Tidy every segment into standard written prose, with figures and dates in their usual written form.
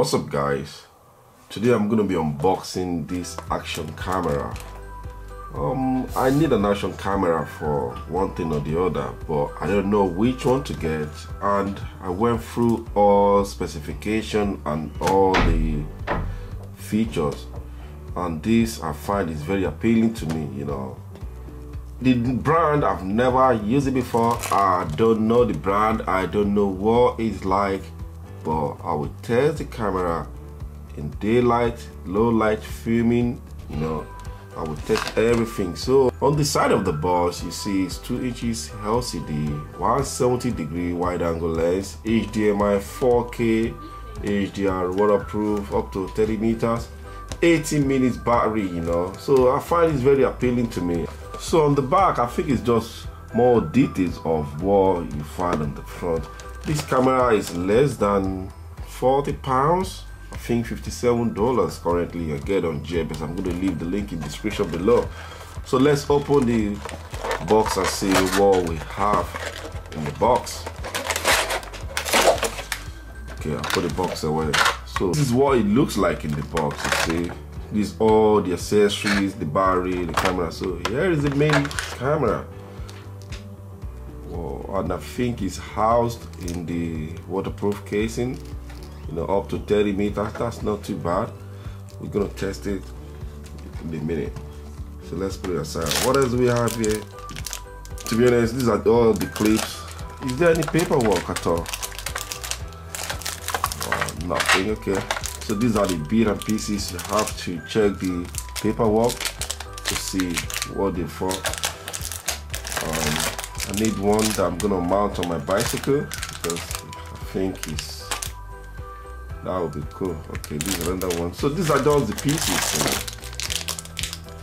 What's up guys, today I'm gonna be unboxing this action camera. I need an action camera for one thing or the other, but I don't know which one to get, and I went through all specification and all the features, and this I find is very appealing to me. You know, the brand, I've never used it before. I don't know the brand, I don't know what it's like, but I will test the camera in daylight, low light filming. You know, I will test everything. So on the side of the box, you see it's 2 inches LCD, 170-degree wide angle lens, HDMI 4K, HDR waterproof up to 30 meters, 80 minutes battery. You know, so I find it's very appealing to me. So on the back, I think it's just more details of what you find on the front. This camera is less than 40 pounds. I think $57 currently I get on JBS. I'm going to leave the link in the description below. So let's open the box and see what we have in the box. Okay, I'll put the box away. So this is what it looks like in the box. You see, these all the accessories, the battery, the camera. So here is the main camera. Whoa, and I think it's housed in the waterproof casing. You know, up to 30 meters. That's not too bad. We're gonna test it in a minute. So let's put it aside. What else do we have here? To be honest, these are all the clips. Is there any paperwork at all? Oh, nothing. Okay. So these are the bits and pieces. You have to check the paperwork to see what they're for. I need one that I'm gonna mount on my bicycle because I think that would be cool. Okay, this is another one. So these are just the pieces. You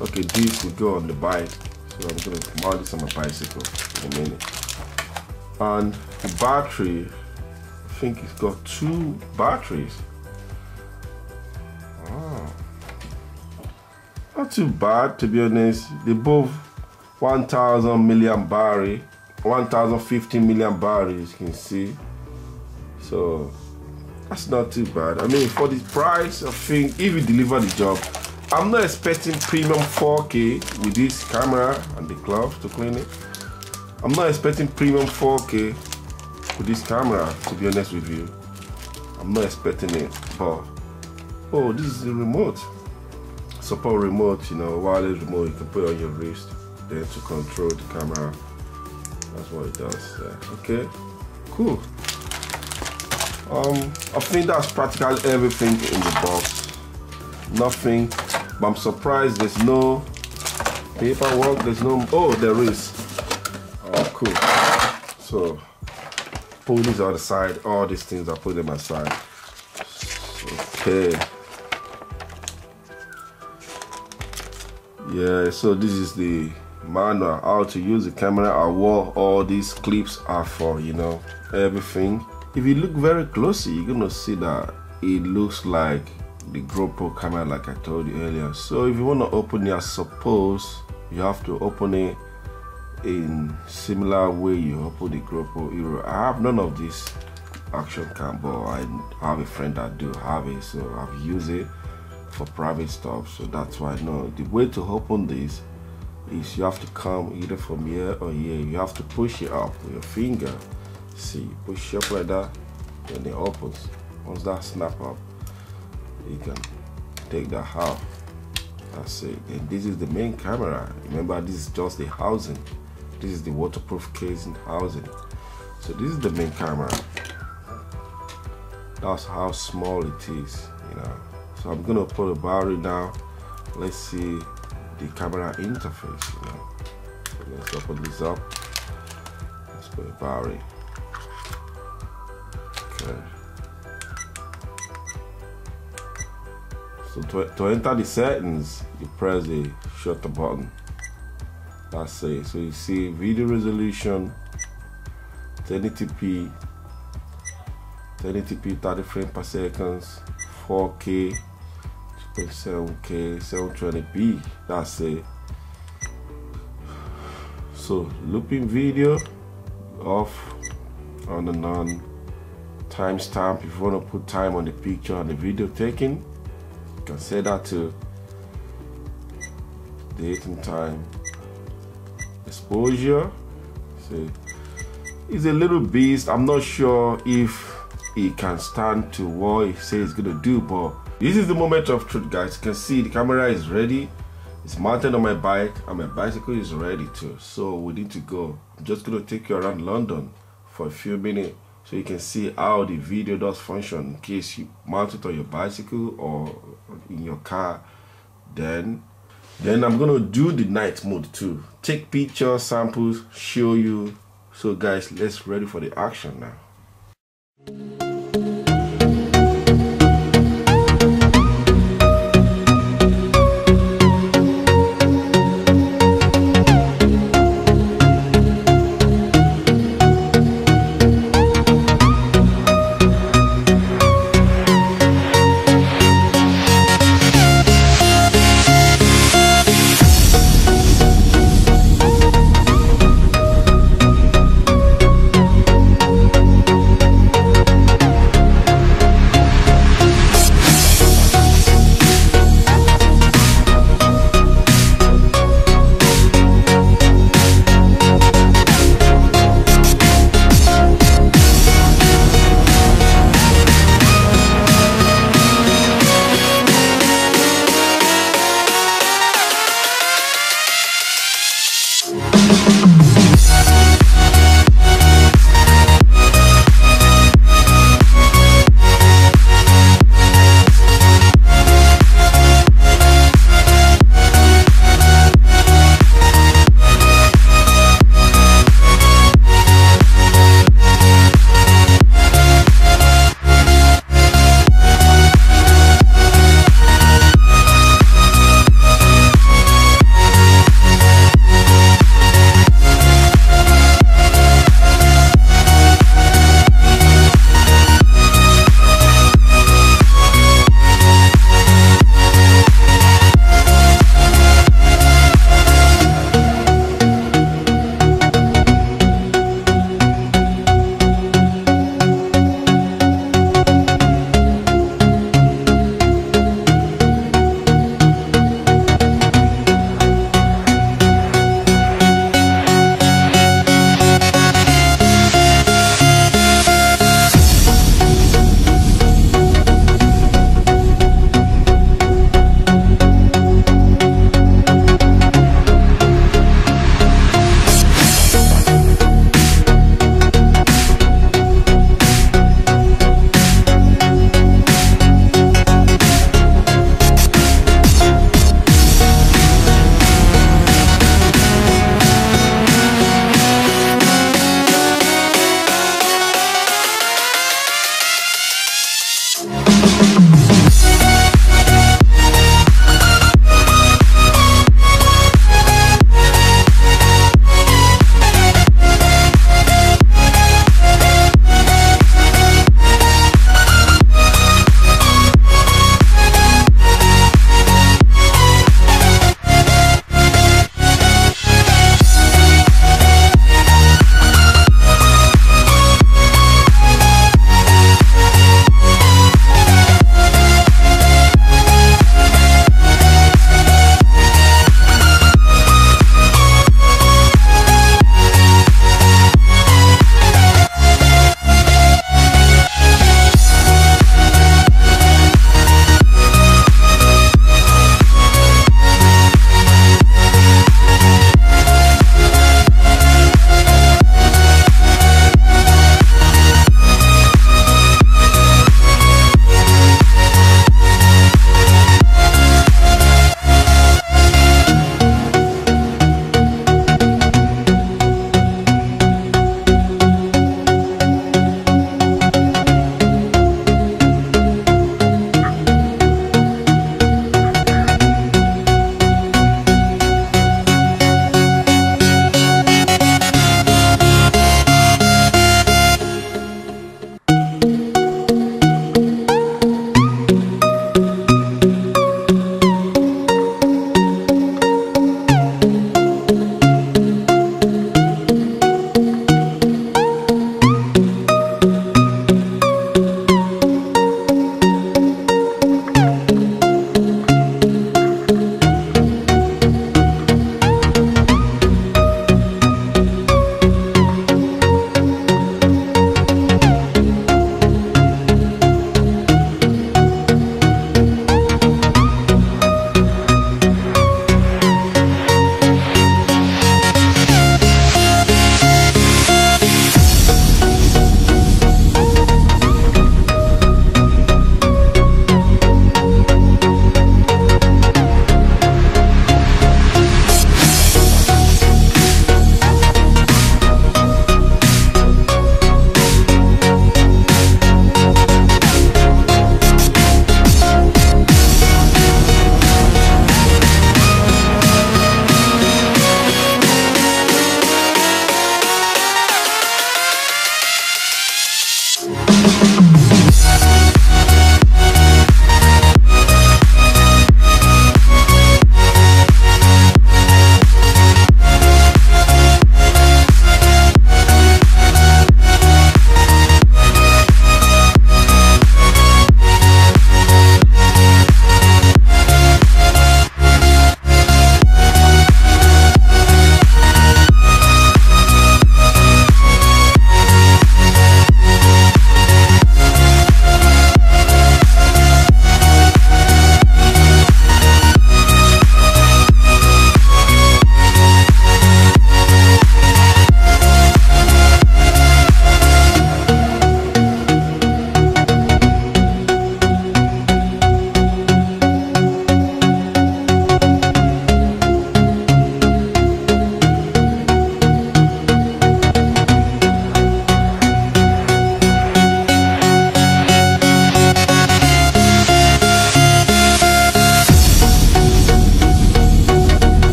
know? Okay, this will go on the bike. So I'm gonna mount this on my bicycle in a minute. And the battery, I think it's got 2 batteries. Wow. Not too bad, to be honest. They both 1000 milliamp battery, 1050 milliamp battery, as you can see. So that's not too bad. I mean, for the price, I think if you deliver the job, I'm not expecting premium 4K with this camera and the gloves to clean it. I'm not expecting premium 4K with this camera, to be honest with you. I'm not expecting it, but oh, this is the remote. Support remote, you know, wireless remote you can put on your wrist there to control the camera. That's what it does. Okay, cool. I think that's practically everything in the box. Nothing, but I'm surprised there's no paperwork. There's no, oh, there is. Oh, cool. So pull these on the side. All these things, I put them aside. Okay. Yeah, so this is the manual how to use the camera and what all these clips are for, you know, everything. If you look very closely, you're gonna see that it looks like the GoPro camera, like I told you earlier. So if you want to open it, I suppose you have to open it in similar way you open the GoPro. I have none of this action cam, but I have a friend that do have it, so I've used it for private stuff. So that's why I know the way to open this is you have to come either from here or here. You have to push it up with your finger. See, you push it up like that, and it opens. Once that snap up, you can take that out. That's it. And this is the main camera. Remember, this is just the housing. This is the waterproof casing housing. So this is the main camera. That's how small it is, you know. So I'm gonna put a battery now. Let's see the camera interface, you know. So let's open this up. Let's put a battery. Okay. So to enter the settings, you press the shutter button. That's it. So you see video resolution 1080p 30 frames per second, 4K, 2.7K, 720p. That's it. So looping video off, on and on, timestamp. If you want to put time on the picture and the video taken, you can set that to date and time. Exposure. See, it's a little beast. I'm not sure if it can stand to what it says it's gonna do, but this is the moment of truth, guys. You can see the camera is ready. It's mounted on my bike and my bicycle is ready too. So we need to go. I'm just gonna take you around London for a few minutes so you can see how the video does function in case you mount it on your bicycle or in your car. Then I'm gonna do the night mode too. Take pictures, samples, show you. So guys, let's ready for the action now.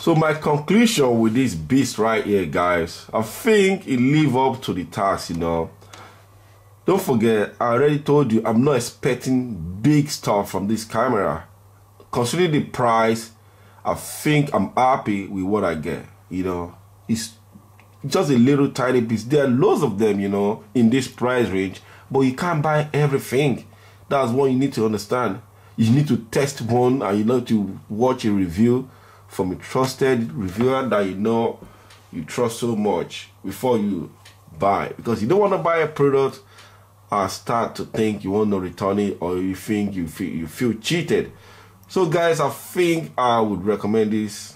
So my conclusion with this beast right here, guys, I think it live up to the task, you know. Don't forget, I already told you I'm not expecting big stuff from this camera. Considering the price, I think I'm happy with what I get, you know. It's just a little tiny piece. There are loads of them, you know, in this price range, but you can't buy everything. That's what you need to understand. You need to test one, and you need to watch a review from a trusted reviewer that you know you trust so much before you buy, because you don't want to buy a product and start to think you want to return it, or you think you feel cheated. So guys, I think I would recommend this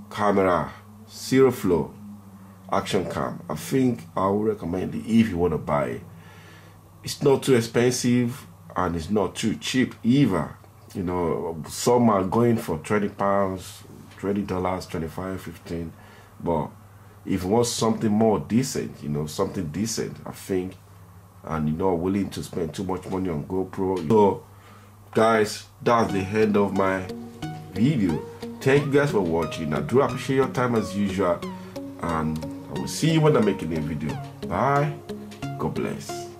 camera, Siroflo action cam. I think I would recommend it if you want to buy it. It's not too expensive and it's not too cheap either. You know, some are going for £20, $20, 25, 15. But if you want something more decent, you know, something decent, I think, and you're not willing to spend too much money on GoPro. So guys, that's the end of my video. Thank you guys for watching. I do appreciate your time as usual, and I will see you when I'm making a video. Bye. God bless.